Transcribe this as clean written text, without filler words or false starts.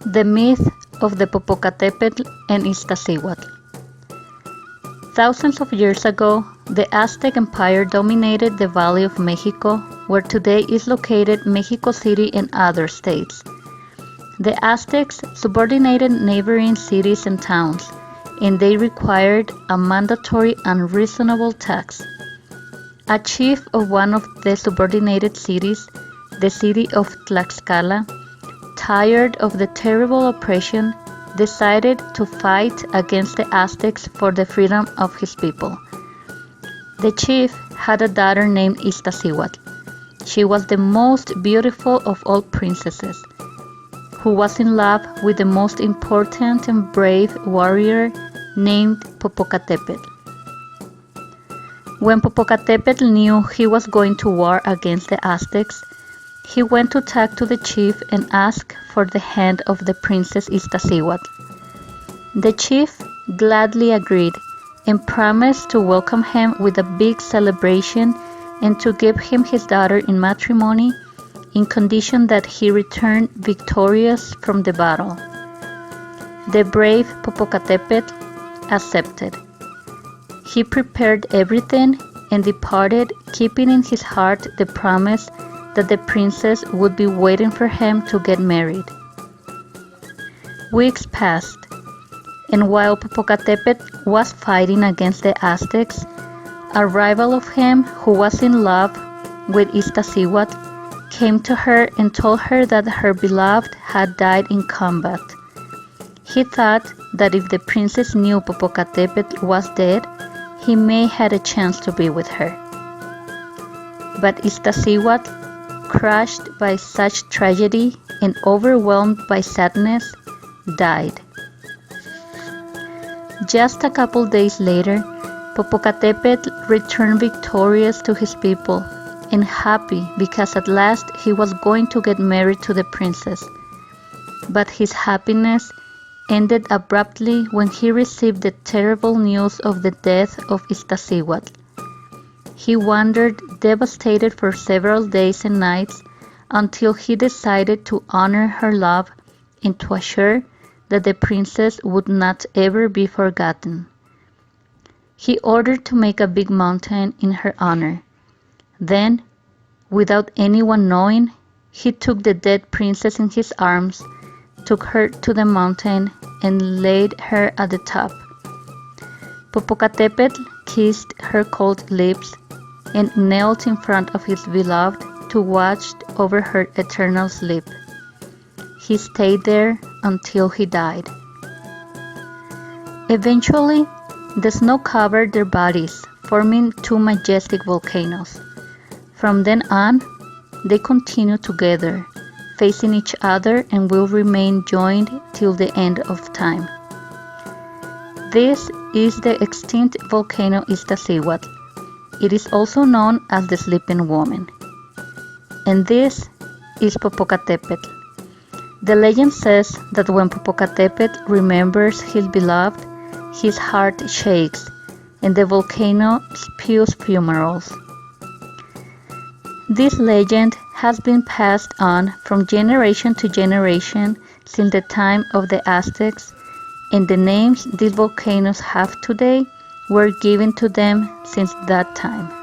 The myth of the Popocatepetl and Iztaccihuatl. Thousands of years ago, the Aztec Empire dominated the Valley of Mexico, where today is located Mexico City and other states. The Aztecs subordinated neighboring cities and towns, and they required a mandatory unreasonable tax. A chief of one of the subordinated cities, the city of Tlaxcala, tired of the terrible oppression, decided to fight against the Aztecs for the freedom of his people. The chief had a daughter named Iztaccihuatl. She was the most beautiful of all princesses, who was in love with the most important and brave warrior named Popocatepetl. When Popocatepetl knew he was going to war against the Aztecs, he went to talk to the chief and asked for the hand of the princess Iztaccihuatl. The chief gladly agreed and promised to welcome him with a big celebration and to give him his daughter in matrimony in condition that he returned victorious from the battle. The brave Popocatepetl accepted. He prepared everything and departed, keeping in his heart the promise that the princess would be waiting for him to get married. Weeks passed, and while Popocatepetl was fighting against the Aztecs, a rival of him who was in love with Iztaccihuatl came to her and told her that her beloved had died in combat. He thought that if the princess knew Popocatepetl was dead, he may have a chance to be with her. But Iztaccihuatl, crushed by such tragedy and overwhelmed by sadness, died. Just a couple days later, Popocatepetl returned victorious to his people and happy because at last he was going to get married to the princess. But his happiness ended abruptly when he received the terrible news of the death of Iztaccihuatl. He wandered devastated for several days and nights until he decided to honor her love and to assure that the princess would not ever be forgotten. He ordered to make a big mountain in her honor. Then, without anyone knowing, he took the dead princess in his arms, took her to the mountain, and laid her at the top. Popocatepetl kissed her cold lips and knelt in front of his beloved to watch over her eternal sleep. He stayed there until he died. Eventually, the snow covered their bodies, forming two majestic volcanoes. From then on, they continue together, facing each other, and will remain joined till the end of time. This is the extinct volcano Iztaccíhuatl. It is also known as the Sleeping Woman. And this is Popocatepetl. The legend says that when Popocatepetl remembers his beloved, his heart shakes and the volcano spews fumaroles. This legend has been passed on from generation to generation since the time of the Aztecs, and the names these volcanoes have today were given to them since that time.